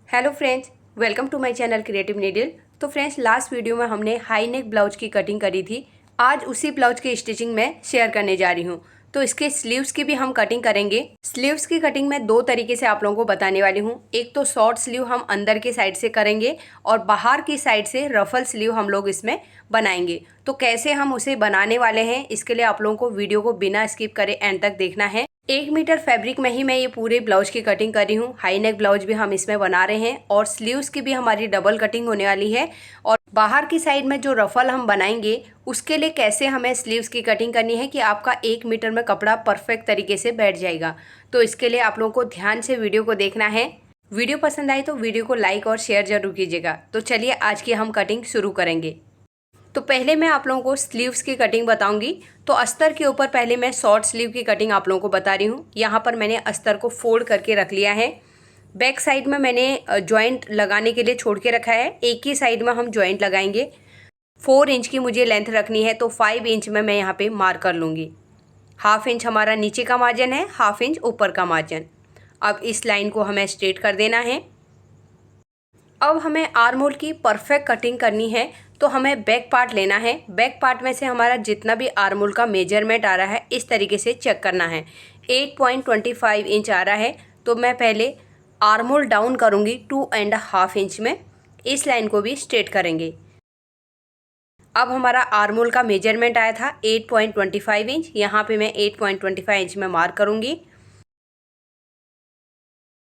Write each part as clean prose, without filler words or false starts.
Hello friends, welcome to my channel creative needle. तो friends, last video में हमने high neck blouse की cutting करी थी। आज उसी ब्लाउज की स्टिचिंग में शेयर करने जा रही हूँ। तो इसके स्लीव्स की भी हम कटिंग करेंगे। स्लीव्स की कटिंग मैं दो तरीके से आप लोगों को बताने वाली हूँ। एक तो शॉर्ट स्लीव हम अंदर की साइड से करेंगे और बाहर की साइड से रफल स्लीव हम लोग इसमें बनाएंगे। तो कैसे हम उसे बनाने वाले हैं, इसके लिए आप लोगों को वीडियो को बिना स्किप करे एंड तक देखना है। 1 मीटर फैब्रिक में ही मैं ये पूरे ब्लाउज की कटिंग कर रही हूँ। हाई नेक ब्लाउज भी हम इसमें बना रहे हैं और स्लीव्स की भी हमारी डबल कटिंग होने वाली है। और बाहर की साइड में जो रफल हम बनाएंगे उसके लिए कैसे हमें स्लीव्स की कटिंग करनी है कि आपका 1 मीटर में कपड़ा परफेक्ट तरीके से बैठ जाएगा। तो इसके लिए आप लोगों को ध्यान से वीडियो को देखना है। वीडियो पसंद आई तो वीडियो को लाइक और शेयर जरूर कीजिएगा। तो चलिए आज की हम कटिंग शुरू करेंगे। तो पहले मैं आप लोगों को स्लीव्स की कटिंग बताऊंगी। तो अस्तर के ऊपर पहले मैं शॉर्ट स्लीव की कटिंग आप लोगों को बता रही हूँ। यहाँ पर मैंने अस्तर को फोल्ड करके रख लिया है। बैक साइड में मैंने जॉइंट लगाने के लिए छोड़ के रखा है। एक ही साइड में हम जॉइंट लगाएंगे। 4 इंच की मुझे लेंथ रखनी है, तो 5 इंच में मैं यहाँ पे मार्क कर लूँगी। 1/2 इंच हमारा नीचे का मार्जिन है, 1/2 इंच ऊपर का मार्जिन। अब इस लाइन को हमें स्ट्रेट कर देना है। अब हमें आर्म होल की परफेक्ट कटिंग करनी है, तो हमें बैक पार्ट लेना है। बैक पार्ट में से हमारा जितना भी आर्म होल का मेजरमेंट आ रहा है इस तरीके से चेक करना है। 8.25 इंच आ रहा है, तो मैं पहले आर्म होल डाउन करूँगी 2.5 इंच में। इस लाइन को भी स्ट्रेट करेंगे। अब हमारा आर्म होल का मेजरमेंट आया था 8.25 इंच। यहाँ पे मैं 8.25 इंच में मार्क करूँगी।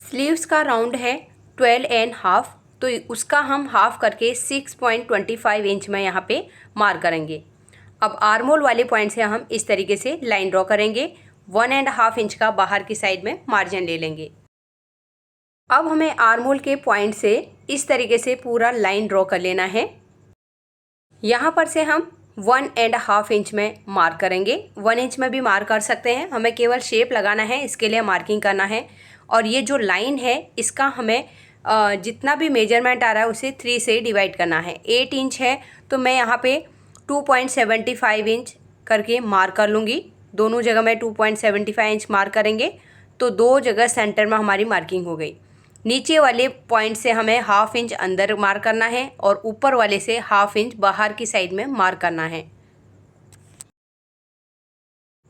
स्लीव्स का राउंड है 12.5, तो उसका हम हाफ करके 6.25 इंच में यहाँ पे मार्क करेंगे। अब आर्म होल वाले पॉइंट से हम इस तरीके से लाइन ड्रॉ करेंगे। 1.5 इंच का बाहर की साइड में मार्जिन ले लेंगे। अब हमें आर्म होल के पॉइंट से इस तरीके से पूरा लाइन ड्रॉ कर लेना है। यहाँ पर से हम 1.5 इंच में मार्क करेंगे। 1 इंच में भी मार्क कर सकते हैं, हमें केवल शेप लगाना है, इसके लिए मार्किंग करना है। और ये जो लाइन है इसका हमें जितना भी मेजरमेंट आ रहा है उसे 3 से डिवाइड करना है। 8 इंच है, तो मैं यहाँ पे 2.75 इंच करके मार्क कर लूँगी। दोनों जगह में 2.75 इंच मार्क करेंगे, तो दो जगह सेंटर में हमारी मार्किंग हो गई। नीचे वाले पॉइंट से हमें 1/2 इंच अंदर मार्क करना है और ऊपर वाले से 1/2 इंच बाहर की साइड में मार्क करना है।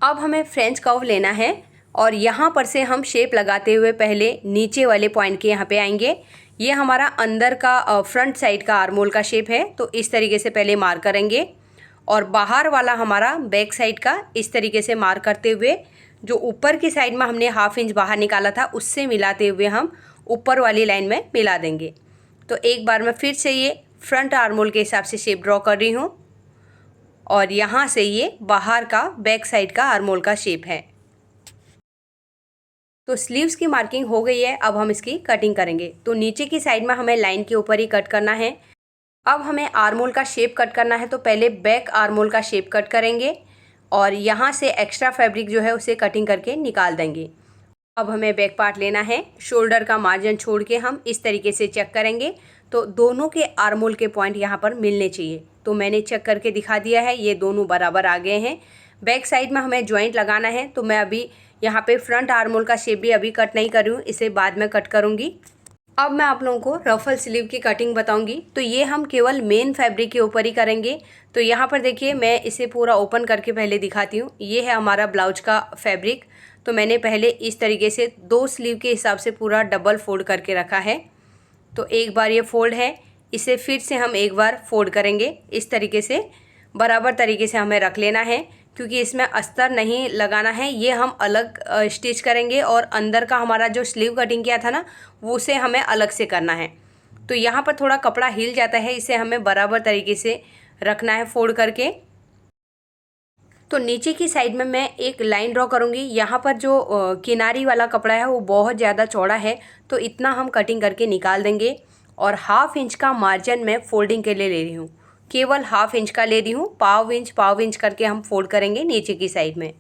अब हमें फ्रेंच कर्व लेना है और यहाँ पर से हम शेप लगाते हुए पहले नीचे वाले पॉइंट के यहाँ पे आएंगे। ये हमारा अंदर का फ्रंट साइड का आर्म होल का शेप है, तो इस तरीके से पहले मार्क करेंगे। और बाहर वाला हमारा बैक साइड का इस तरीके से मार्क करते हुए जो ऊपर की साइड में हमने 1/2 इंच बाहर निकाला था उससे मिलाते हुए हम ऊपर वाली लाइन में मिला देंगे। तो एक बार मैं फिर से ये फ्रंट आर्म होल के हिसाब से शेप ड्रॉ कर रही हूँ और यहाँ से ये बाहर का बैक साइड का आर्म होल का शेप है। तो स्लीव्स की मार्किंग हो गई है। अब हम इसकी कटिंग करेंगे। तो नीचे की साइड में हमें लाइन के ऊपर ही कट करना है। अब हमें आर्म होल का शेप कट करना है, तो पहले बैक आर्म होल का शेप कट करेंगे और यहाँ से एक्स्ट्रा फैब्रिक जो है उसे कटिंग करके निकाल देंगे। अब हमें बैक पार्ट लेना है। शोल्डर का मार्जिन छोड़ के हम इस तरीके से चेक करेंगे, तो दोनों के आर्म होल के पॉइंट यहाँ पर मिलने चाहिए। तो मैंने चेक करके दिखा दिया है, ये दोनों बराबर आ गए हैं। बैक साइड में हमें जॉइंट लगाना है, तो मैं अभी यहाँ पे फ्रंट आर्म होल का शेप भी अभी कट नहीं कर रही हूँ, इसे बाद में कट करूँगी। अब मैं आप लोगों को रफल स्लीव की कटिंग बताऊंगी। तो ये हम केवल मेन फैब्रिक के ऊपर ही करेंगे। तो यहाँ पर देखिए, मैं इसे पूरा ओपन करके पहले दिखाती हूँ। ये है हमारा ब्लाउज का फैब्रिक। तो मैंने पहले इस तरीके से 2 स्लीव के हिसाब से पूरा डबल फोल्ड करके रखा है। तो एक बार ये फोल्ड है, इसे फिर से हम एक बार फोल्ड करेंगे। इस तरीके से बराबर तरीके से हमें रख लेना है, क्योंकि इसमें अस्तर नहीं लगाना है, ये हम अलग स्टिच करेंगे। और अंदर का हमारा जो स्लीव कटिंग किया था ना, वो उसे हमें अलग से करना है। तो यहाँ पर थोड़ा कपड़ा हिल जाता है, इसे हमें बराबर तरीके से रखना है फोल्ड करके। तो नीचे की साइड में मैं एक लाइन ड्रॉ करूँगी। यहाँ पर जो किनारी वाला कपड़ा है वो बहुत ज़्यादा चौड़ा है, तो इतना हम कटिंग करके निकाल देंगे। और 1/2 इंच का मार्जिन मैं फोल्डिंग के लिए ले रही हूँ, केवल 1/2 इंच का ले रही हूँ। पाव इंच करके हम फोल्ड करेंगे नीचे की साइड में।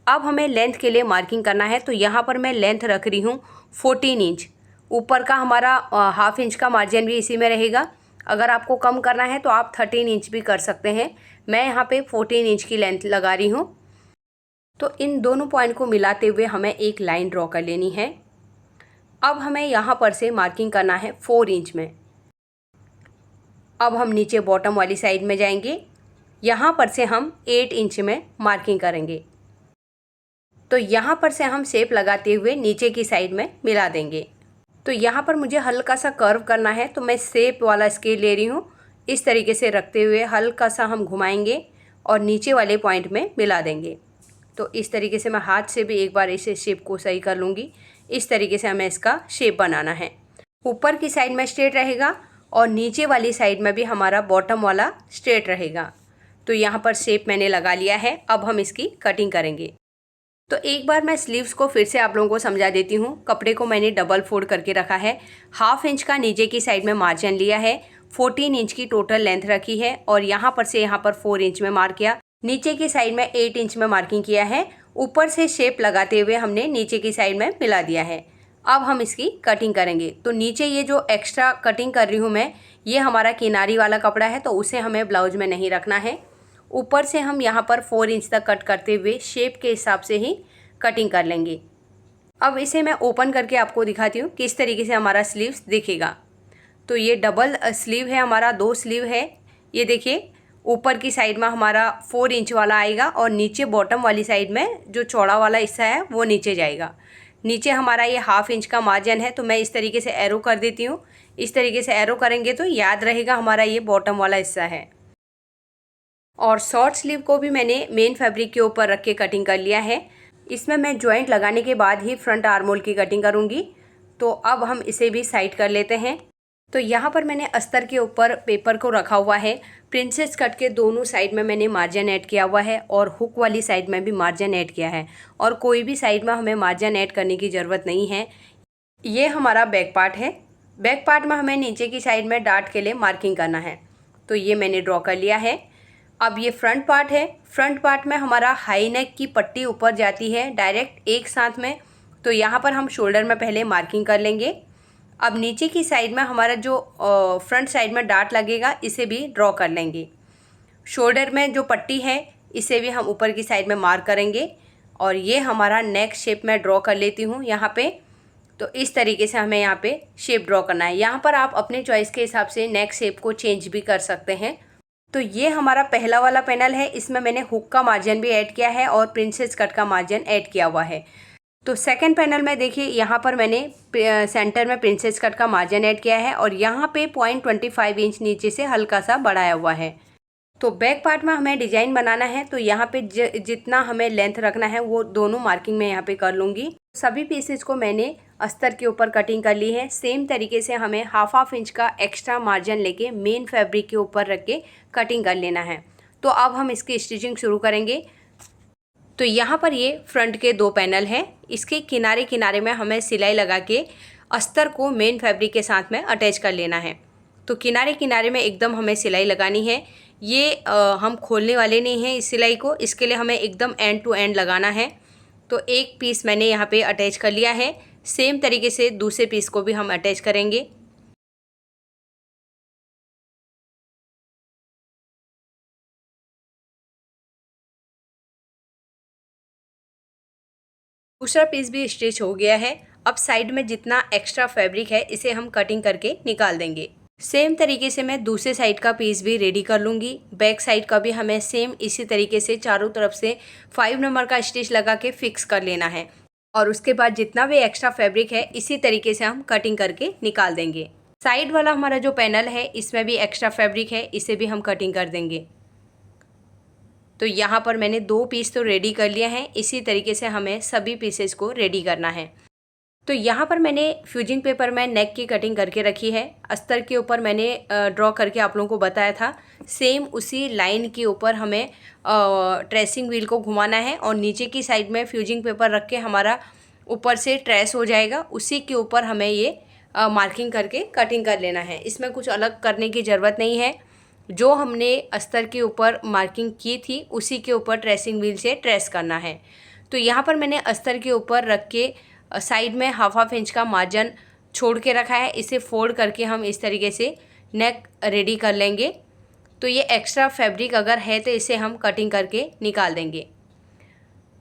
अब हमें लेंथ के लिए मार्किंग करना है, तो यहाँ पर मैं लेंथ रख रही हूँ 14 इंच। ऊपर का हमारा 1/2 इंच का मार्जिन भी इसी में रहेगा। अगर आपको कम करना है तो आप 13 इंच भी कर सकते हैं। मैं यहाँ पे 14 इंच की लेंथ लगा रही हूँ। तो इन दोनों पॉइंट को मिलाते हुए हमें एक लाइन ड्रॉ कर लेनी है। अब हमें यहाँ पर से मार्किंग करना है 4 इंच में। अब हम नीचे बॉटम वाली साइड में जाएंगे, यहाँ पर से हम 8 इंच में मार्किंग करेंगे। तो यहाँ पर से हम शेप लगाते हुए नीचे की साइड में मिला देंगे। तो यहाँ पर मुझे हल्का सा कर्व करना है, तो मैं शेप वाला स्केल ले रही हूँ। इस तरीके से रखते हुए हल्का सा हम घुमाएंगे और नीचे वाले पॉइंट में मिला देंगे। तो इस तरीके से मैं हाथ से भी एक बार इसे शेप को सही कर लूँगी। इस तरीके से हमें इसका शेप बनाना है। ऊपर की साइड में स्ट्रेट रहेगा और नीचे वाली साइड में भी हमारा बॉटम वाला स्ट्रेट रहेगा। तो यहाँ पर शेप मैंने लगा लिया है। अब हम इसकी कटिंग करेंगे। तो एक बार मैं स्लीव्स को फिर से आप लोगों को समझा देती हूँ। कपड़े को मैंने डबल फोल्ड करके रखा है, 1/2 इंच का नीचे की साइड में मार्जिन लिया है, 14 इंच की टोटल लेंथ रखी है और यहाँ पर से यहाँ पर 4 इंच में मार्क किया। नीचे की साइड में 8 इंच में मार्किंग किया है। ऊपर से शेप लगाते हुए हमने नीचे की साइड में मिला दिया है। अब हम इसकी कटिंग करेंगे। तो नीचे ये जो एक्स्ट्रा कटिंग कर रही हूँ मैं, ये हमारा किनारी वाला कपड़ा है, तो उसे हमें ब्लाउज में नहीं रखना है। ऊपर से हम यहाँ पर 4 इंच तक कट करते हुए शेप के हिसाब से ही कटिंग कर लेंगे। अब इसे मैं ओपन करके आपको दिखाती हूँ किस तरीके से हमारा स्लीव्स दिखेगा। तो ये डबल स्लीव है हमारा, 2 स्लीव है। ये देखिए, ऊपर की साइड में हमारा 4 इंच वाला आएगा और नीचे बॉटम वाली साइड में जो चौड़ा वाला हिस्सा है वो नीचे जाएगा। नीचे हमारा ये 1/2 इंच का मार्जिन है, तो मैं इस तरीके से एरो कर देती हूँ। इस तरीके से एरो करेंगे तो याद रहेगा हमारा ये बॉटम वाला हिस्सा है। और शॉर्ट स्लीव को भी मैंने मेन फैब्रिक के ऊपर रख के कटिंग कर लिया है। इसमें मैं जॉइंट लगाने के बाद ही फ्रंट आर्म होल की कटिंग करूँगी। तो अब हम इसे भी साइड कर लेते हैं। तो यहाँ पर मैंने अस्तर के ऊपर पेपर को रखा हुआ है। प्रिंसेस कट के दोनों साइड में मैंने मार्जिन ऐड किया हुआ है और हुक वाली साइड में भी मार्जिन ऐड किया है, और कोई भी साइड में हमें मार्जिन ऐड करने की ज़रूरत नहीं है। ये हमारा बैक पार्ट है। बैक पार्ट में हमें नीचे की साइड में डार्ट के लिए मार्किंग करना है, तो ये मैंने ड्रॉ कर लिया है। अब ये फ्रंट पार्ट है। फ्रंट पार्ट में हमारा हाई नेक की पट्टी ऊपर जाती है डायरेक्ट एक साथ में, तो यहाँ पर हम शोल्डर में पहले मार्किंग कर लेंगे। अब नीचे की साइड में हमारा जो फ्रंट साइड में डार्ट लगेगा इसे भी ड्रॉ कर लेंगे। शोल्डर में जो पट्टी है इसे भी हम ऊपर की साइड में मार्क करेंगे और ये हमारा नेक शेप में ड्रॉ कर लेती हूँ यहाँ पे। तो इस तरीके से हमें यहाँ पे शेप ड्रॉ करना है। यहाँ पर आप अपने चॉइस के हिसाब से नेक शेप को चेंज भी कर सकते हैं। तो ये हमारा पहला वाला पैनल है, इसमें मैंने हुक का मार्जिन भी ऐड किया है और प्रिंसेस कट का मार्जिन ऐड किया हुआ है। तो सेकंड पैनल में देखिए, यहाँ पर मैंने सेंटर में प्रिंसेस कट का मार्जिन ऐड किया है और यहाँ पे 0.25 इंच नीचे से हल्का सा बढ़ाया हुआ है। तो बैक पार्ट में हमें डिजाइन बनाना है, तो यहाँ पे जितना हमें लेंथ रखना है वो दोनों मार्किंग में यहाँ पे कर लूँगी। सभी पीसेस को मैंने अस्तर के ऊपर कटिंग कर ली है। सेम तरीके से हमें 1/2 इंच का एक्स्ट्रा मार्जिन लेके मेन फैब्रिक के ऊपर रख के कटिंग कर लेना है। तो अब हम इसकी स्टिचिंग शुरू करेंगे। तो यहाँ पर ये फ्रंट के 2 पैनल हैं। इसके किनारे किनारे में हमें सिलाई लगा के अस्तर को मेन फैब्रिक के साथ में अटैच कर लेना है। तो किनारे किनारे में एकदम हमें सिलाई लगानी है। ये हम खोलने वाले नहीं हैं इस सिलाई को, इसके लिए हमें एकदम एंड टू एंड लगाना है। तो एक पीस मैंने यहाँ पे अटैच कर लिया है। सेम तरीके से दूसरे पीस को भी हम अटैच करेंगे। दूसरा पीस भी स्टिच हो गया है। अब साइड में जितना एक्स्ट्रा फैब्रिक है इसे हम कटिंग करके निकाल देंगे। सेम तरीके से मैं दूसरे साइड का पीस भी रेडी कर लूँगी। बैक साइड का भी हमें सेम इसी तरीके से चारों तरफ से 5 नंबर का स्टिच लगा के फिक्स कर लेना है और उसके बाद जितना भी एक्स्ट्रा फैब्रिक है इसी तरीके से हम कटिंग करके निकाल देंगे। साइड वाला हमारा जो पैनल है इसमें भी एक्स्ट्रा फैब्रिक है, इसे भी हम कटिंग कर देंगे। तो यहाँ पर मैंने 2 पीस तो रेडी कर लिया है। इसी तरीके से हमें सभी पीसेस को रेडी करना है। तो यहाँ पर मैंने फ्यूजिंग पेपर में नेक की कटिंग करके रखी है। अस्तर के ऊपर मैंने ड्रॉ करके आप लोगों को बताया था। सेम उसी लाइन के ऊपर हमें ट्रेसिंग व्हील को घुमाना है और नीचे की साइड में फ्यूजिंग पेपर रख के हमारा ऊपर से ट्रेस हो जाएगा। उसी के ऊपर हमें ये मार्किंग करके कटिंग कर लेना है। इसमें कुछ अलग करने की ज़रूरत नहीं है। जो हमने अस्तर के ऊपर मार्किंग की थी उसी के ऊपर ट्रेसिंग व्हील से ट्रेस करना है। तो यहाँ पर मैंने अस्तर के ऊपर रख के साइड में 1/2 इंच का मार्जिन छोड़ के रखा है। इसे फोल्ड करके हम इस तरीके से नेक रेडी कर लेंगे। तो ये एक्स्ट्रा फैब्रिक अगर है तो इसे हम कटिंग करके निकाल देंगे।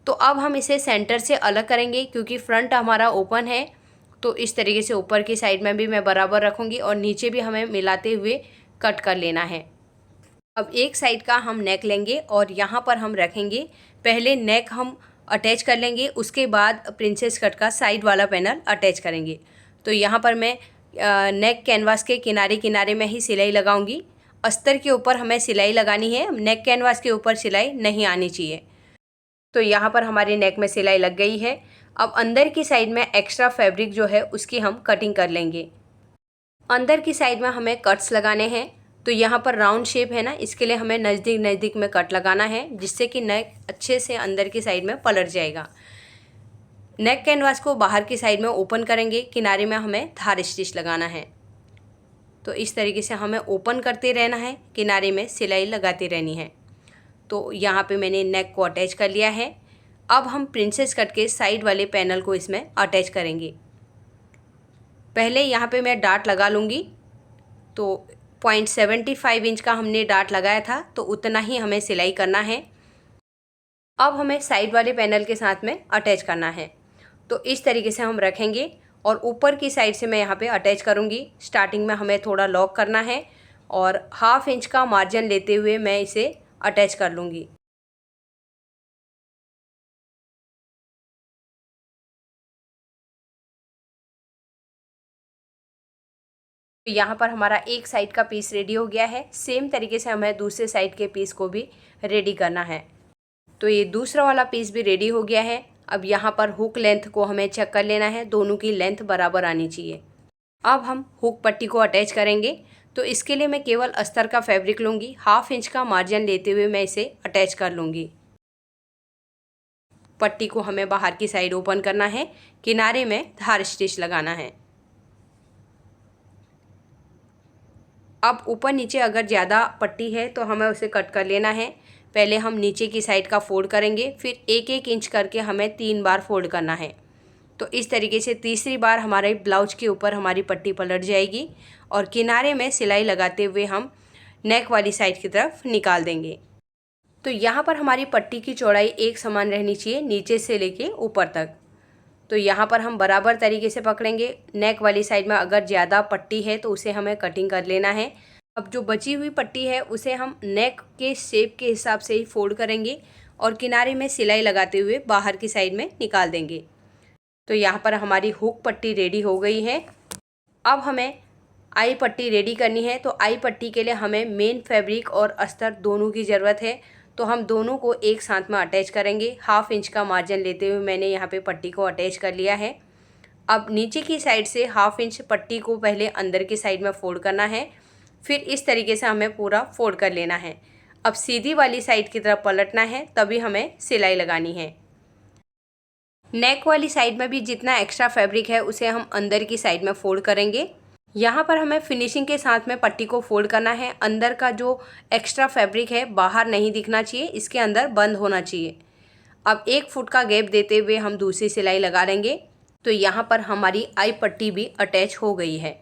तो अब हम इसे सेंटर से अलग करेंगे क्योंकि फ्रंट हमारा ओपन है। तो इस तरीके से ऊपर की साइड में भी मैं बराबर रखूँगी और नीचे भी हमें मिलाते हुए कट कर लेना है। अब एक साइड का हम नेक लेंगे और यहाँ पर हम रखेंगे, पहले नेक हम अटैच कर लेंगे, उसके बाद प्रिंसेस कट का साइड वाला पैनल अटैच करेंगे। तो यहाँ पर मैं नेक कैनवास के किनारे किनारे में ही सिलाई लगाऊंगी। अस्तर के ऊपर हमें सिलाई लगानी है, नेक कैनवास के ऊपर सिलाई नहीं आनी चाहिए। तो यहाँ पर हमारे नेक में सिलाई लग गई है। अब अंदर की साइड में एक्स्ट्रा फैब्रिक जो है उसकी हम कटिंग कर लेंगे। अंदर की साइड में हमें कट्स लगाने हैं। तो यहाँ पर राउंड शेप है ना, इसके लिए हमें नज़दीक नज़दीक में कट लगाना है, जिससे कि नेक अच्छे से अंदर की साइड में पलट जाएगा। नेक कैनवास को बाहर की साइड में ओपन करेंगे, किनारे में हमें धार स्टिच लगाना है। तो इस तरीके से हमें ओपन करते रहना है, किनारे में सिलाई लगाती रहनी है। तो यहाँ पे मैंने नेक को अटैच कर लिया है। अब हम प्रिंसेस कट के साइड वाले पैनल को इसमें अटैच करेंगे। पहले यहाँ पे मैं डार्ट लगा लूँगी। तो 0.75 इंच का हमने डार्ट लगाया था, तो उतना ही हमें सिलाई करना है। अब हमें साइड वाले पैनल के साथ में अटैच करना है। तो इस तरीके से हम रखेंगे और ऊपर की साइड से मैं यहाँ पे अटैच करूँगी। स्टार्टिंग में हमें थोड़ा लॉक करना है और 1/2 इंच का मार्जिन लेते हुए मैं इसे अटैच कर लूँगी। तो यहाँ पर हमारा एक साइड का पीस रेडी हो गया है। सेम तरीके से हमें दूसरे साइड के पीस को भी रेडी करना है। तो ये दूसरा वाला पीस भी रेडी हो गया है। अब यहाँ पर हुक लेंथ को हमें चेक कर लेना है, दोनों की लेंथ बराबर आनी चाहिए। अब हम हुक पट्टी को अटैच करेंगे। तो इसके लिए मैं केवल अस्तर का फैब्रिक लूँगी, 1/2 इंच का मार्जिन लेते हुए मैं इसे अटैच कर लूँगी। पट्टी को हमें बाहर की साइड ओपन करना है, किनारे में धार स्टिच लगाना है। अब ऊपर नीचे अगर ज़्यादा पट्टी है तो हमें उसे कट कर लेना है। पहले हम नीचे की साइड का फोल्ड करेंगे, फिर 1-1 इंच करके हमें 3 बार फोल्ड करना है। तो इस तरीके से तीसरी बार हमारे ब्लाउज के ऊपर हमारी पट्टी पलट जाएगी और किनारे में सिलाई लगाते हुए हम नेक वाली साइड की तरफ निकाल देंगे। तो यहाँ पर हमारी पट्टी की चौड़ाई एक समान रहनी चाहिए, नीचे से लेके ऊपर तक। तो यहाँ पर हम बराबर तरीके से पकड़ेंगे। नेक वाली साइड में अगर ज़्यादा पट्टी है तो उसे हमें कटिंग कर लेना है। अब जो बची हुई पट्टी है उसे हम नेक के शेप के हिसाब से ही फोल्ड करेंगे और किनारे में सिलाई लगाते हुए बाहर की साइड में निकाल देंगे। तो यहाँ पर हमारी हुक पट्टी रेडी हो गई है। अब हमें आई पट्टी रेडी करनी है। तो आई पट्टी के लिए हमें मेन फैब्रिक और अस्तर दोनों की ज़रूरत है। तो हम दोनों को एक साथ में अटैच करेंगे। 1/2 इंच का मार्जिन लेते हुए मैंने यहाँ पे पट्टी को अटैच कर लिया है। अब नीचे की साइड से 1/2 इंच पट्टी को पहले अंदर की साइड में फोल्ड करना है, फिर इस तरीके से हमें पूरा फोल्ड कर लेना है। अब सीधी वाली साइड की तरफ पलटना है, तभी हमें सिलाई लगानी है। नेक वाली साइड में भी जितना एक्स्ट्रा फैब्रिक है उसे हम अंदर की साइड में फोल्ड करेंगे। यहाँ पर हमें फिनिशिंग के साथ में पट्टी को फोल्ड करना है। अंदर का जो एक्स्ट्रा फैब्रिक है बाहर नहीं दिखना चाहिए, इसके अंदर बंद होना चाहिए। अब 1 फुट का गैप देते हुए हम दूसरी सिलाई लगा लेंगे। तो यहाँ पर हमारी आई पट्टी भी अटैच हो गई है।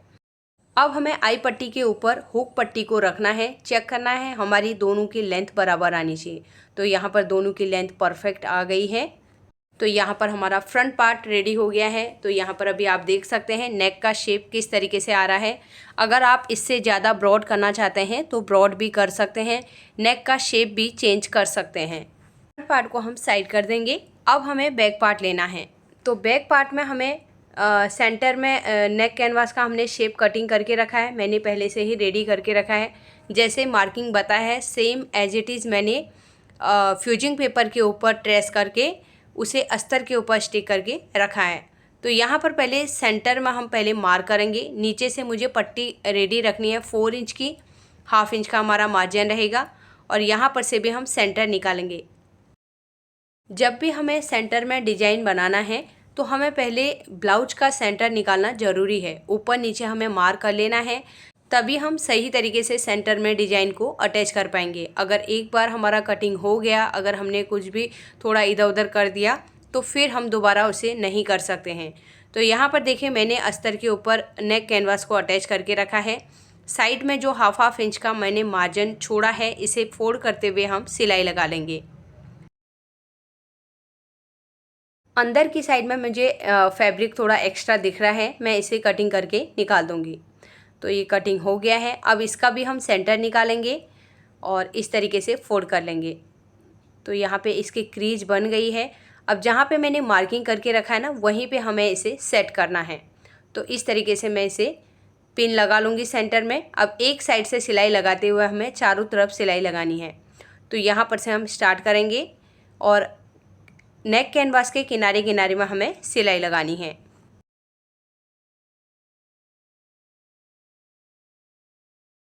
अब हमें आई पट्टी के ऊपर हुक पट्टी को रखना है, चेक करना है हमारी दोनों की लेंथ बराबर आनी चाहिए। तो यहाँ पर दोनों की लेंथ परफेक्ट आ गई है। तो यहाँ पर हमारा फ्रंट पार्ट रेडी हो गया है। तो यहाँ पर अभी आप देख सकते हैं नेक का शेप किस तरीके से आ रहा है। अगर आप इससे ज़्यादा ब्रॉड करना चाहते हैं तो ब्रॉड भी कर सकते हैं, नेक का शेप भी चेंज कर सकते हैं। फ्रंट पार्ट को हम साइड कर देंगे। अब हमें बैक पार्ट लेना है। तो बैक पार्ट में हमें सेंटर में नेक कैनवास का हमने शेप कटिंग करके रखा है, मैंने पहले से ही रेडी करके रखा है। जैसे मार्किंग बताया है सेम एज इट इज़ मैंने फ्यूजिंग पेपर के ऊपर ट्रेस करके उसे अस्तर के ऊपर स्टिक करके रखा है। तो यहाँ पर पहले सेंटर में हम पहले मार्क करेंगे। नीचे से मुझे पट्टी रेडी रखनी है 4 इंच की, 1/2 इंच का हमारा मार्जिन रहेगा और यहाँ पर से भी हम सेंटर निकालेंगे। जब भी हमें सेंटर में डिजाइन बनाना है तो हमें पहले ब्लाउज का सेंटर निकालना ज़रूरी है। ऊपर नीचे हमें मार्क कर लेना है, तभी हम सही तरीके से सेंटर में डिज़ाइन को अटैच कर पाएंगे। अगर एक बार हमारा कटिंग हो गया, अगर हमने कुछ भी थोड़ा इधर उधर कर दिया तो फिर हम दोबारा उसे नहीं कर सकते हैं। तो यहाँ पर देखिए मैंने अस्तर के ऊपर नेक कैनवास को अटैच करके रखा है। साइड में जो 1/2 इंच का मैंने मार्जिन छोड़ा है इसे फोल्ड करते हुए हम सिलाई लगा लेंगे। अंदर की साइड में मुझे फैब्रिक थोड़ा एक्स्ट्रा दिख रहा है, मैं इसे कटिंग करके निकाल दूँगी। तो ये कटिंग हो गया है। अब इसका भी हम सेंटर निकालेंगे और इस तरीके से फोल्ड कर लेंगे। तो यहाँ पे इसकी क्रीज बन गई है। अब जहाँ पे मैंने मार्किंग करके रखा है ना, वहीं पे हमें इसे सेट करना है। तो इस तरीके से मैं इसे पिन लगा लूँगी सेंटर में। अब एक साइड से सिलाई लगाते हुए हमें चारों तरफ सिलाई लगानी है। तो यहाँ पर से हम स्टार्ट करेंगे और नेक कैनवास के किनारे किनारे में हमें सिलाई लगानी है।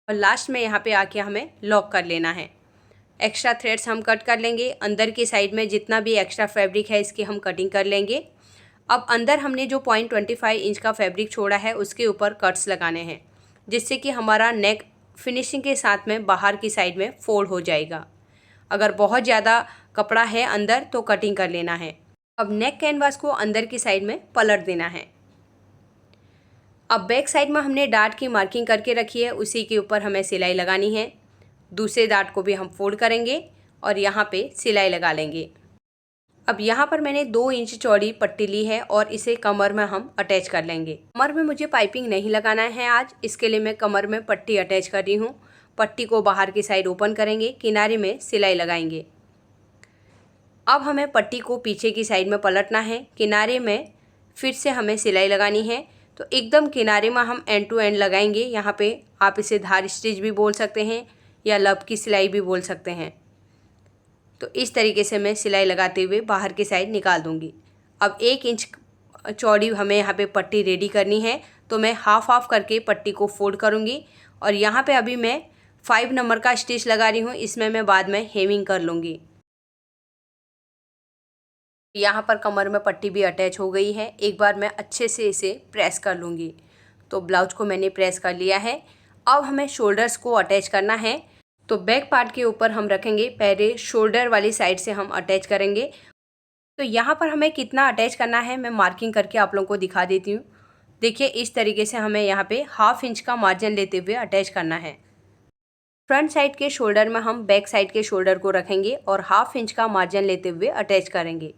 और लास्ट में यहाँ पे आके हमें लॉक कर लेना है। एक्स्ट्रा थ्रेड्स हम कट कर लेंगे। अंदर की साइड में जितना भी एक्स्ट्रा फैब्रिक है इसकी हम कटिंग कर लेंगे। अब अंदर हमने जो 0.25 इंच का फैब्रिक छोड़ा है उसके ऊपर कट्स लगाने हैं, जिससे कि हमारा नेक फिनिशिंग के साथ में बाहर की साइड में फोल्ड हो जाएगा। अगर बहुत ज़्यादा कपड़ा है अंदर तो कटिंग कर लेना है। अब नेक कैनवास को अंदर की साइड में पलट देना है। अब बैक साइड में हमने डार्ट की मार्किंग करके रखी है, उसी के ऊपर हमें सिलाई लगानी है। दूसरे डार्ट को भी हम फोल्ड करेंगे और यहाँ पे सिलाई लगा लेंगे। अब यहाँ पर मैंने 2 इंच चौड़ी पट्टी ली है और इसे कमर में हम अटैच कर लेंगे। कमर में मुझे पाइपिंग नहीं लगाना है आज, इसके लिए मैं कमर में पट्टी अटैच कर रही हूँ। पट्टी को बाहर की साइड ओपन करेंगे, किनारे में सिलाई लगाएंगे। अब हमें पट्टी को पीछे की साइड में पलटना है, किनारे में फिर से हमें सिलाई लगानी है। तो एकदम किनारे में हम एंड टू एंड लगाएंगे। यहाँ पे आप इसे धार स्टिच भी बोल सकते हैं या लब की सिलाई भी बोल सकते हैं। तो इस तरीके से मैं सिलाई लगाते हुए बाहर की साइड निकाल दूंगी। अब 1 इंच चौड़ी हमें यहाँ पे पट्टी रेडी करनी है, तो मैं हाफ करके पट्टी को फोल्ड करूँगी और यहाँ पे अभी मैं 5 नंबर का स्टिच लगा रही हूँ। इसमें मैं बाद में हेमिंग कर लूँगी। यहाँ पर कमर में पट्टी भी अटैच हो गई है। एक बार मैं अच्छे से इसे प्रेस कर लूँगी। तो ब्लाउज को मैंने प्रेस कर लिया है। अब हमें शोल्डर्स को अटैच करना है। तो बैक पार्ट के ऊपर हम रखेंगे, पहले शोल्डर वाली साइड से हम अटैच करेंगे। तो यहाँ पर हमें कितना अटैच करना है मैं मार्किंग करके आप लोगों को दिखा देती हूँ। देखिए इस तरीके से हमें यहाँ पे 1/2 इंच का मार्जिन लेते हुए अटैच करना है। फ्रंट साइड के शोल्डर में हम बैक साइड के शोल्डर को रखेंगे और 1/2 इंच का मार्जिन लेते हुए अटैच करेंगे।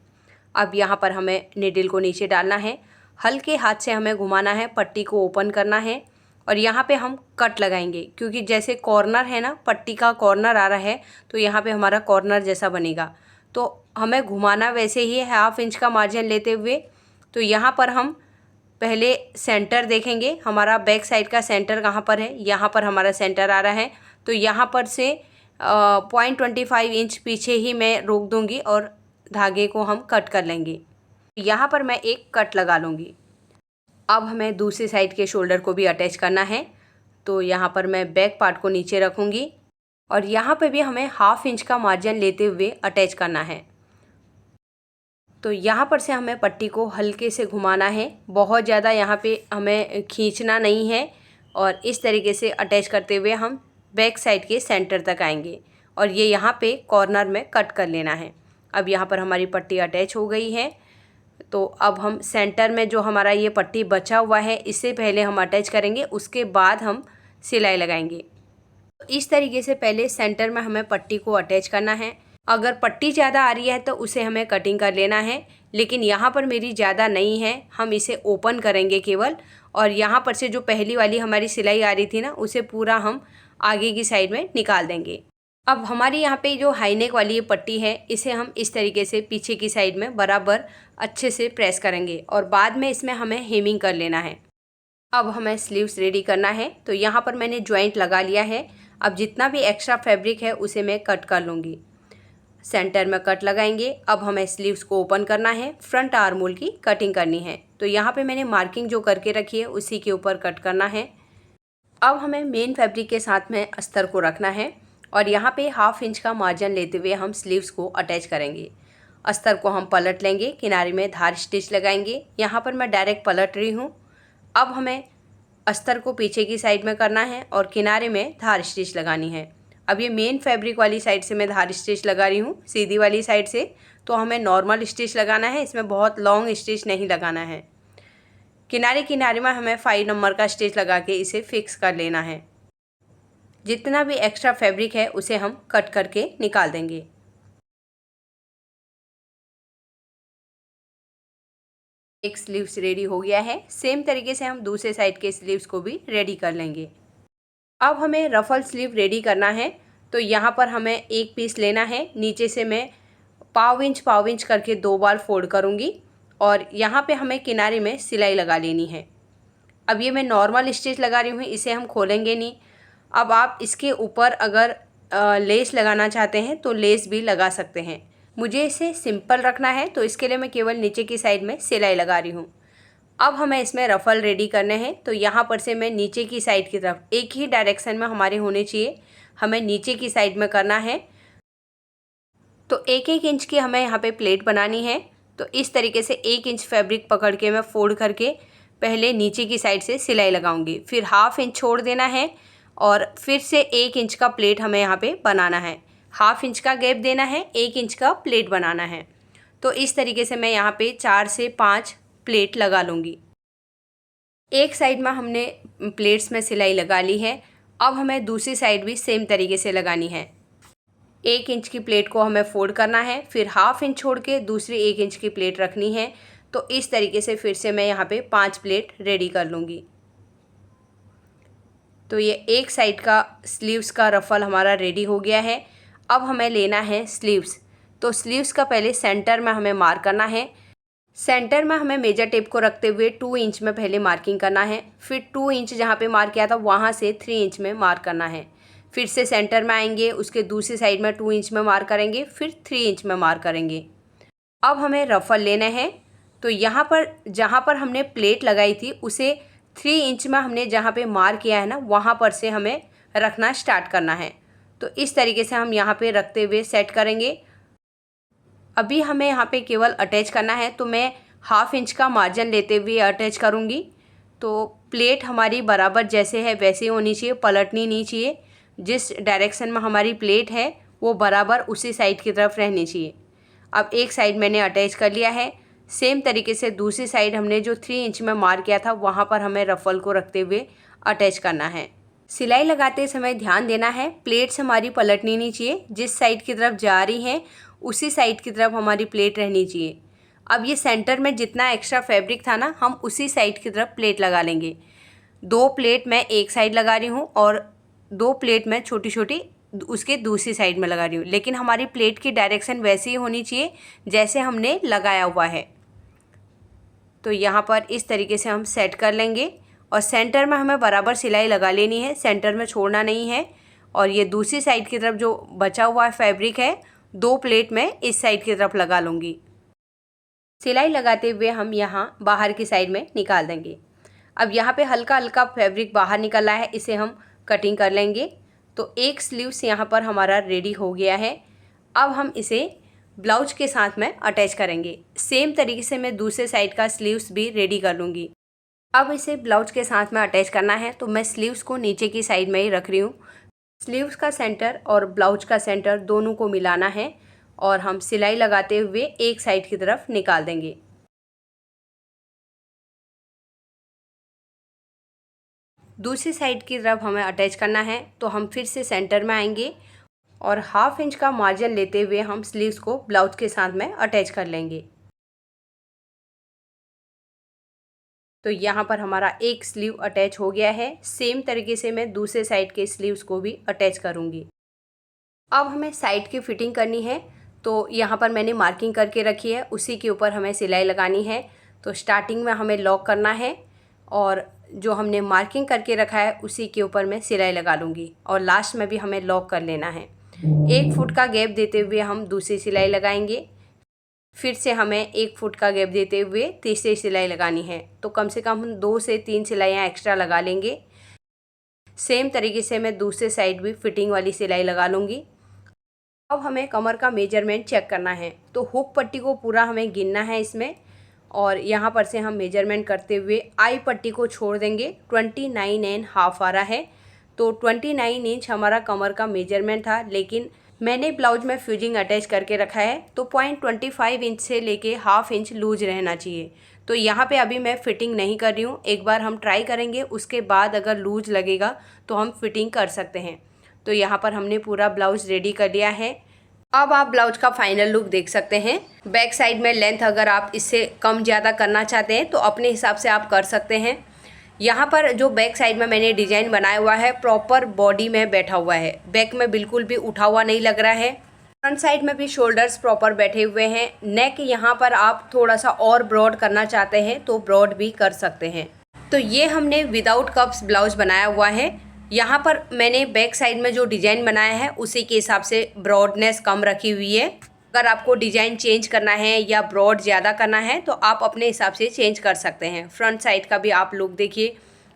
अब यहाँ पर हमें नीडल को नीचे डालना है, हल्के हाथ से हमें घुमाना है, पट्टी को ओपन करना है और यहाँ पे हम कट लगाएंगे। क्योंकि जैसे कॉर्नर है ना, पट्टी का कॉर्नर आ रहा है तो यहाँ पे हमारा कॉर्नर जैसा बनेगा। तो हमें घुमाना वैसे ही है 1/2 इंच का मार्जिन लेते हुए। तो यहाँ पर हम पहले सेंटर देखेंगे, हमारा बैक साइड का सेंटर कहाँ पर है। यहाँ पर हमारा सेंटर आ रहा है। तो यहाँ पर से 0.25 इंच पीछे ही मैं रोक दूँगी और धागे को हम कट कर लेंगे। यहाँ पर मैं एक कट लगा लूँगी। अब हमें दूसरी साइड के शोल्डर को भी अटैच करना है। तो यहाँ पर मैं बैक पार्ट को नीचे रखूँगी और यहाँ पे भी हमें 1/2 इंच का मार्जिन लेते हुए अटैच करना है। तो यहाँ पर से हमें पट्टी को हल्के से घुमाना है, बहुत ज़्यादा यहाँ पे हमें खींचना नहीं है। और इस तरीके से अटैच करते हुए हम बैक साइड के सेंटर तक आएंगे और ये यहाँ पे कॉर्नर में कट कर लेना है। अब यहाँ पर हमारी पट्टी अटैच हो गई है। तो अब हम सेंटर में जो हमारा ये पट्टी बचा हुआ है इससे पहले हम अटैच करेंगे, उसके बाद हम सिलाई लगाएंगे। तो इस तरीके से पहले सेंटर में हमें पट्टी को अटैच करना है। अगर पट्टी ज़्यादा आ रही है तो उसे हमें कटिंग कर लेना है, लेकिन यहाँ पर मेरी ज़्यादा नहीं है, हम इसे ओपन करेंगे केवल। और यहाँ पर से जो पहली वाली हमारी सिलाई आ रही थी ना, उसे पूरा हम आगे की साइड में निकाल देंगे। अब हमारी यहाँ पे जो हाई नेक वाली ये पट्टी है, इसे हम इस तरीके से पीछे की साइड में बराबर अच्छे से प्रेस करेंगे और बाद में इसमें हमें हेमिंग कर लेना है। अब हमें स्लीव्स रेडी करना है। तो यहाँ पर मैंने जॉइंट लगा लिया है। अब जितना भी एक्स्ट्रा फैब्रिक है उसे मैं कट कर लूँगी। सेंटर में कट लगाएंगे। अब हमें स्लीव्स को ओपन करना है, फ्रंट आर्म होल की कटिंग करनी है। तो यहाँ पे मैंने मार्किंग जो करके रखी है उसी के ऊपर कट करना है। अब हमें मेन फैब्रिक के साथ में अस्तर को रखना है और यहाँ पे 1/2 इंच का मार्जिन लेते हुए हम स्लीव्स को अटैच करेंगे। अस्तर को हम पलट लेंगे, किनारे में धार स्टिच लगाएंगे। यहाँ पर मैं डायरेक्ट पलट रही हूँ। अब हमें अस्तर को पीछे की साइड में करना है और किनारे में धार स्टिच लगानी है। अब ये मेन फैब्रिक वाली साइड से मैं धार स्टिच लगा रही हूँ, सीधी वाली साइड से। तो हमें नॉर्मल स्टिच लगाना है, इसमें बहुत लॉन्ग स्टिच नहीं लगाना है। किनारे किनारे में हमें 5 नंबर का स्टिच लगा के इसे फिक्स कर लेना है। जितना भी एक्स्ट्रा फैब्रिक है उसे हम कट करके निकाल देंगे। एक स्लीव्स रेडी हो गया है। सेम तरीके से हम दूसरे साइड के स्लीव्स को भी रेडी कर लेंगे। अब हमें रफल स्लीव रेडी करना है। तो यहाँ पर हमें एक पीस लेना है। नीचे से मैं पाव इंच करके 2 बार फोल्ड करूँगी और यहाँ पे हमें किनारे में सिलाई लगा लेनी है। अब ये मैं नॉर्मल स्टिच लगा रही हूँ, इसे हम खोलेंगे नहीं। अब आप इसके ऊपर अगर लेस लगाना चाहते हैं तो लेस भी लगा सकते हैं। मुझे इसे सिंपल रखना है तो इसके लिए मैं केवल नीचे की साइड में सिलाई लगा रही हूँ। अब हमें इसमें रफ़ल रेडी करने हैं। तो यहाँ पर से मैं नीचे की साइड की तरफ, एक ही डायरेक्शन में हमारे होने चाहिए, हमें नीचे की साइड में करना है। तो 1-1 इंच की हमें यहाँ पे प्लेट बनानी है। तो इस तरीके से 1 इंच फैब्रिक पकड़ के मैं फोल्ड करके पहले नीचे की साइड से सिलाई लगाऊंगी, फिर हाफ इंच छोड़ देना है और फिर से 1 इंच का प्लेट हमें यहाँ पे बनाना है। हाफ इंच का गैप देना है, 1 इंच का प्लेट बनाना है। तो इस तरीके से मैं यहाँ पे 4 से 5 प्लेट लगा लूँगी। एक साइड में हमने प्लेट्स में सिलाई लगा ली है। अब हमें दूसरी साइड भी सेम तरीके से लगानी है। 1 इंच की प्लेट को हमें फोल्ड करना है, फिर हाफ इंच छोड़ के दूसरी 1 इंच की प्लेट रखनी है। तो इस तरीके से फिर से मैं यहाँ पे 5 प्लेट रेडी कर लूँगी। तो ये एक साइड का स्लीव्स का रफ़ल हमारा रेडी हो गया है। अब हमें लेना है स्लीव्स। तो स्लीव्स का पहले सेंटर में हमें मार्क करना है। सेंटर में हमें मेजर टेप को रखते हुए 2 इंच में पहले मार्किंग करना है, फिर 2 इंच जहाँ पे मार्क किया था वहाँ से 3 इंच में मार्क करना है। फिर से सेंटर में आएंगे, उसके दूसरी साइड में 2 इंच में मार्क करेंगे, फिर 3 इंच में मार्क करेंगे। अब हमें रफ़ल लेना है। तो यहाँ पर जहाँ पर हमने प्लेट लगाई थी उसे 3 इंच में हमने जहाँ पे मार्क किया है ना, वहाँ पर से हमें रखना स्टार्ट करना है। तो इस तरीके से हम यहाँ पे रखते हुए सेट करेंगे। अभी हमें यहाँ पे केवल अटैच करना है। तो मैं हाफ इंच का मार्जिन लेते हुए अटैच करूँगी। तो प्लेट हमारी बराबर जैसे है वैसे होनी चाहिए, पलटनी नहीं चाहिए। जिस डायरेक्शन में हमारी प्लेट है वो बराबर उसी साइड की तरफ रहनी चाहिए। अब एक साइड मैंने अटैच कर लिया है। सेम तरीके से दूसरी साइड हमने जो 3 इंच में मार्क किया था वहाँ पर हमें रफ़ल को रखते हुए अटैच करना है। सिलाई लगाते समय ध्यान देना है, प्लेट्स हमारी पलटनी नहीं चाहिए। जिस साइड की तरफ जा रही हैं उसी साइड की तरफ हमारी प्लेट रहनी चाहिए। अब ये सेंटर में जितना एक्स्ट्रा फैब्रिक था ना, हम उसी साइड की तरफ प्लेट लगा लेंगे। 2 प्लेट मैं एक साइड लगा रही हूँ और 2 प्लेट मैं छोटी छोटी उसके दूसरी साइड में लगा रही हूँ, लेकिन हमारी प्लेट की डायरेक्शन वैसी ही होनी चाहिए जैसे हमने लगाया हुआ है। तो यहाँ पर इस तरीके से हम सेट कर लेंगे और सेंटर में हमें बराबर सिलाई लगा लेनी है, सेंटर में छोड़ना नहीं है। और ये दूसरी साइड की तरफ जो बचा हुआ फैब्रिक है 2 प्लेट में इस साइड की तरफ लगा लूँगी। सिलाई लगाते हुए हम यहाँ बाहर की साइड में निकाल देंगे। अब यहाँ पे हल्का हल्का फैब्रिक बाहर निकल रहा है, इसे हम कटिंग कर लेंगे। तो एक स्लीव्स यहाँ पर हमारा रेडी हो गया है। अब हम इसे ब्लाउज के साथ में अटैच करेंगे। सेम तरीके से मैं दूसरे साइड का स्लीव्स भी रेडी कर लूँगी। अब इसे ब्लाउज के साथ में अटैच करना है। तो मैं स्लीव्स को नीचे की साइड में ही रख रही हूँ। स्लीव्स का सेंटर और ब्लाउज का सेंटर दोनों को मिलाना है और हम सिलाई लगाते हुए एक साइड की तरफ निकाल देंगे। दूसरी साइड की तरफ हमें अटैच करना है। तो हम फिर से सेंटर में आएंगे और हाफ इंच का मार्जिन लेते हुए हम स्लीव्स को ब्लाउज के साथ में अटैच कर लेंगे। तो यहाँ पर हमारा एक स्लीव अटैच हो गया है। सेम तरीके से मैं दूसरे साइड के स्लीव्स को भी अटैच करूँगी। अब हमें साइड की फिटिंग करनी है। तो यहाँ पर मैंने मार्किंग करके रखी है, उसी के ऊपर हमें सिलाई लगानी है। तो स्टार्टिंग में हमें लॉक करना है और जो हमने मार्किंग करके रखा है उसी के ऊपर मैं सिलाई लगा लूँगी और लास्ट में भी हमें लॉक कर लेना है। 1 फुट का गैप देते हुए हम दूसरी सिलाई लगाएंगे। फिर से हमें 1 फुट का गैप देते हुए तीसरी सिलाई लगानी है। तो कम से कम हम 2 से 3 सिलाइयाँ एक्स्ट्रा लगा लेंगे। सेम तरीके से मैं दूसरे साइड भी फिटिंग वाली सिलाई लगा लूँगी। अब हमें कमर का मेजरमेंट चेक करना है। तो हुक पट्टी को पूरा हमें गिनना है इसमें और यहाँ पर से हम मेजरमेंट करते हुए आई पट्टी को छोड़ देंगे। 29.5 आ रहा है। तो 29 इंच हमारा कमर का मेजरमेंट था, लेकिन मैंने ब्लाउज में फ्यूजिंग अटैच करके रखा है तो 0.25 इंच से लेके हाफ इंच लूज रहना चाहिए। तो यहाँ पे अभी मैं फ़िटिंग नहीं कर रही हूँ, एक बार हम ट्राई करेंगे, उसके बाद अगर लूज लगेगा तो हम फिटिंग कर सकते हैं। तो यहाँ पर हमने पूरा ब्लाउज रेडी कर लिया है। अब आप ब्लाउज का फाइनल लुक देख सकते हैं। बैक साइड में लेंथ अगर आप इससे कम ज़्यादा करना चाहते हैं तो अपने हिसाब से आप कर सकते हैं। यहाँ पर जो बैक साइड में मैंने डिज़ाइन बनाया हुआ है प्रॉपर बॉडी में बैठा हुआ है, बैक में बिल्कुल भी उठा हुआ नहीं लग रहा है। फ्रंट साइड में भी शोल्डर्स प्रॉपर बैठे हुए हैं। नेक यहाँ पर आप थोड़ा सा और ब्रॉड करना चाहते हैं तो ब्रॉड भी कर सकते हैं। तो ये हमने विदाउट कप्स ब्लाउज बनाया हुआ है। यहाँ पर मैंने बैक साइड में जो डिज़ाइन बनाया है उसी के हिसाब से ब्रॉडनेस कम रखी हुई है। अगर आपको डिज़ाइन चेंज करना है या ब्रॉड ज़्यादा करना है तो आप अपने हिसाब से चेंज कर सकते हैं। फ्रंट साइड का भी आप लुक देखिए,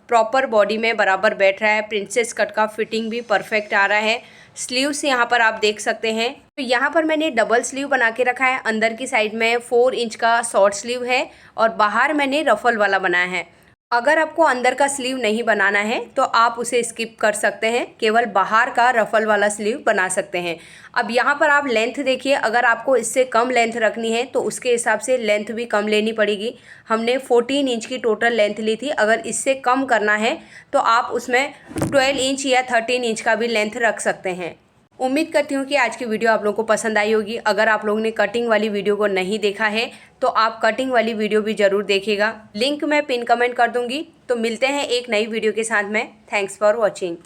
प्रॉपर बॉडी में बराबर बैठ रहा है। प्रिंसेस कट का फिटिंग भी परफेक्ट आ रहा है। स्लीव्स यहाँ पर आप देख सकते हैं। तो यहाँ पर मैंने डबल स्लीव बना के रखा है। अंदर की साइड में 4 इंच का शॉर्ट स्लीव है और बाहर मैंने रफल वाला बनाया है। अगर आपको अंदर का स्लीव नहीं बनाना है तो आप उसे स्किप कर सकते हैं, केवल बाहर का रफल वाला स्लीव बना सकते हैं। अब यहाँ पर आप लेंथ देखिए, अगर आपको इससे कम लेंथ रखनी है तो उसके हिसाब से लेंथ भी कम लेनी पड़ेगी। हमने 14 इंच की टोटल लेंथ ली थी। अगर इससे कम करना है तो आप उसमें 12 इंच या 13 इंच का भी लेंथ रख सकते हैं। उम्मीद करती हूँ कि आज की वीडियो आप लोगों को पसंद आई होगी। अगर आप लोगों ने कटिंग वाली वीडियो को नहीं देखा है तो आप कटिंग वाली वीडियो भी ज़रूर देखिएगा। लिंक मैं पिन कमेंट कर दूँगी। तो मिलते हैं एक नई वीडियो के साथ में। Thanks for watching.